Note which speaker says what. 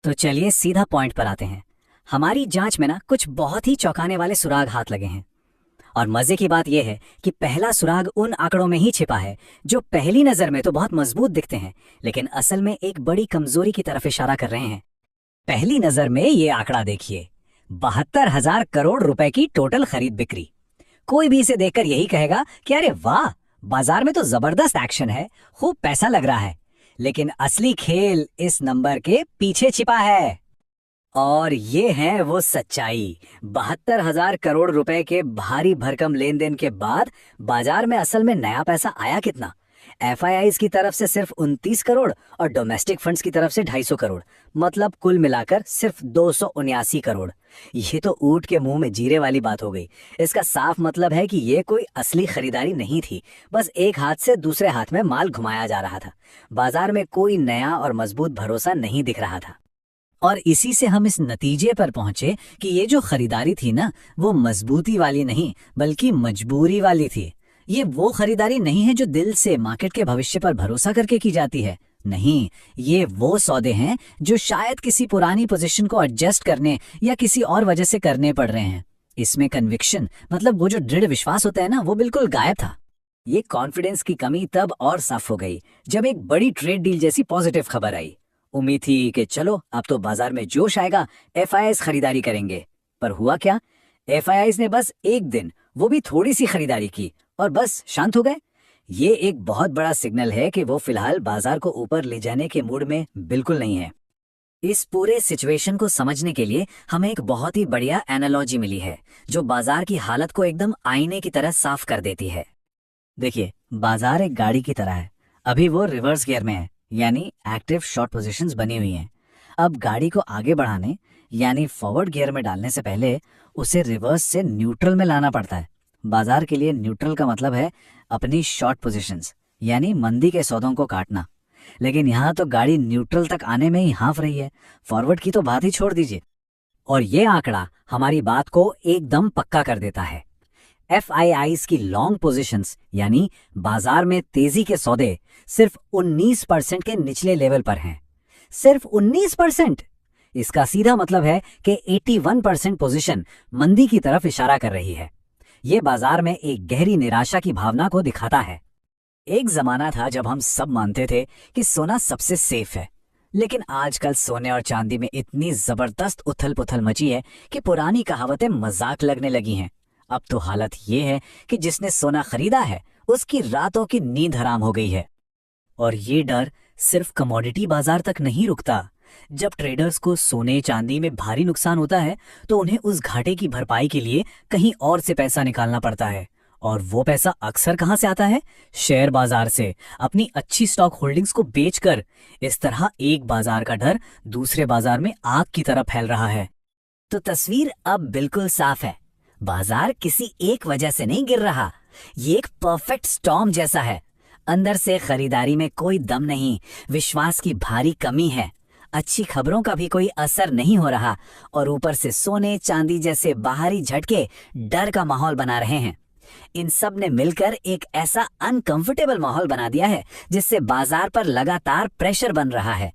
Speaker 1: तो चलिए सीधा पॉइंट पर आते हैं। हमारी जांच में ना कुछ बहुत ही चौंकाने वाले सुराग हाथ लगे हैं। और मजे की बात यह है कि पहला सुराग उन आंकड़ों में ही छिपा है जो पहली नजर में तो बहुत मजबूत दिखते हैं, लेकिन असल में एक बड़ी कमजोरी की तरफ इशारा कर रहे हैं। पहली नजर में ये आंकड़ा देखिए, 72,000 करोड़ रुपए की टोटल खरीद बिक्री। कोई भी इसे देखकर यही कहेगा कि अरे वाह, बाजार में तो जबरदस्त एक्शन है, खूब पैसा लग रहा है। लेकिन असली खेल इस नंबर के पीछे छिपा है। और ये है वो सच्चाई। 72,000 करोड़ रुपए के भारी भरकम लेन देन के बाद बाजार में असल में नया पैसा आया कितना? एफआईआईज की तरफ से सिर्फ 29 करोड़ और डोमेस्टिक फंड्स की तरफ से 250 करोड़, मतलब कुल मिलाकर सिर्फ 279 करोड़। ये तो ऊंट के मुंह में जीरे वाली बात हो गई। इसका साफ मतलब है कि ये कोई असली खरीदारी नहीं थी, बस एक हाथ से दूसरे हाथ में माल घुमाया जा रहा था। बाजार में कोई नया और मजबूत भरोसा नहीं दिख रहा था। और इसी से हम इस नतीजे पर पहुंचे कि ये जो खरीदारी थी ना, वो मजबूती वाली नहीं बल्कि मजबूरी वाली थी। ये वो खरीदारी नहीं है जो दिल से मार्केट के भविष्य पर भरोसा करके की जाती है। नहीं, ये वो सौदे हैं जो शायद किसी पुरानी पोजीशन को एडजस्ट करने या किसी और वजह से करने पड़ रहे हैं। इसमें कन्विक्शन, मतलब वो जो दृढ़ विश्वास होता है ना, वो बिल्कुल गायब था। ये कॉन्फिडेंस की कमी तब और साफ हो गई जब एक बड़ी ट्रेड डील जैसी पॉजिटिव खबर आई। उम्मीद थी कि चलो अब तो बाजार में जोश आएगा, एफआईआईज खरीदारी करेंगे। पर हुआ क्या? एफआईआईज ने बस एक दिन, वो भी थोड़ी सी खरीदारी की और बस शांत हो गए। ये एक बहुत बड़ा सिग्नल है कि वो फिलहाल बाजार को ऊपर ले जाने के मूड में बिल्कुल नहीं है। इस पूरे सिचुएशन को समझने के लिए हमें एक बहुत ही बढ़िया एनालॉजी मिली है जो बाजार की हालत को एकदम आईने की तरह साफ कर देती है। देखिए, बाजार एक गाड़ी की तरह है। अभी वो रिवर्स गियर में है, यानी एक्टिव शॉर्ट पोजीशंस बनी हुई हैं। अब गाड़ी को आगे बढ़ाने यानी फॉरवर्ड गियर में डालने से पहले उसे रिवर्स से न्यूट्रल में लाना पड़ता है। बाजार के लिए न्यूट्रल का मतलब है अपनी शॉर्ट पोजीशंस, यानी मंदी के सौदों को काटना। लेकिन यहाँ तो गाड़ी न्यूट्रल तक आने में ही हाँफ रही है, फॉरवर्ड की तो बात ही छोड़ दीजिए। और ये आंकड़ा हमारी बात को एकदम पक्का कर देता है। एफआईआईज की लॉन्ग पोजीशंस यानी बाजार में तेजी के सौदे सिर्फ 19% के निचले लेवल पर हैं। सिर्फ 19%। इसका सीधा मतलब है कि 81% पोजीशन मंदी की तरफ इशारा कर रही है। ये बाजार में एक गहरी निराशा की भावना को दिखाता है। एक जमाना था जब हम सब मानते थे कि सोना सबसे सेफ है, लेकिन आजकल सोने और चांदी में इतनी जबरदस्त उथल पुथल मची है कि पुरानी कहावतें मजाक लगने लगी हैं। अब तो हालत ये है कि जिसने सोना खरीदा है उसकी रातों की नींद हराम हो गई है। और ये डर सिर्फ कमोडिटी बाजार तक नहीं रुकता। जब ट्रेडर्स को सोने चांदी में भारी नुकसान होता है तो उन्हें उस घाटे की भरपाई के लिए कहीं और से पैसा निकालना पड़ता है। और वो पैसा अक्सर कहाँ से आता है? शेयर बाजार से, अपनी अच्छी स्टॉक होल्डिंग्स को बेचकर। इस तरह एक बाजार का डर दूसरे बाजार में आग की तरह फैल रहा है। तो तस्वीर अब बिल्कुल साफ है। बाजार किसी एक वजह से नहीं गिर रहा, ये एक परफेक्ट स्टॉर्म जैसा है। अंदर से खरीदारी में कोई दम नहीं, विश्वास की भारी कमी है, अच्छी खबरों का भी कोई असर नहीं हो रहा, और ऊपर से सोने चांदी जैसे बाहरी झटके डर का माहौल बना रहे हैं। इन सब ने मिलकर एक ऐसा अनकंफर्टेबल माहौल बना दिया है जिससे बाजार पर लगातार प्रेशर बन रहा है।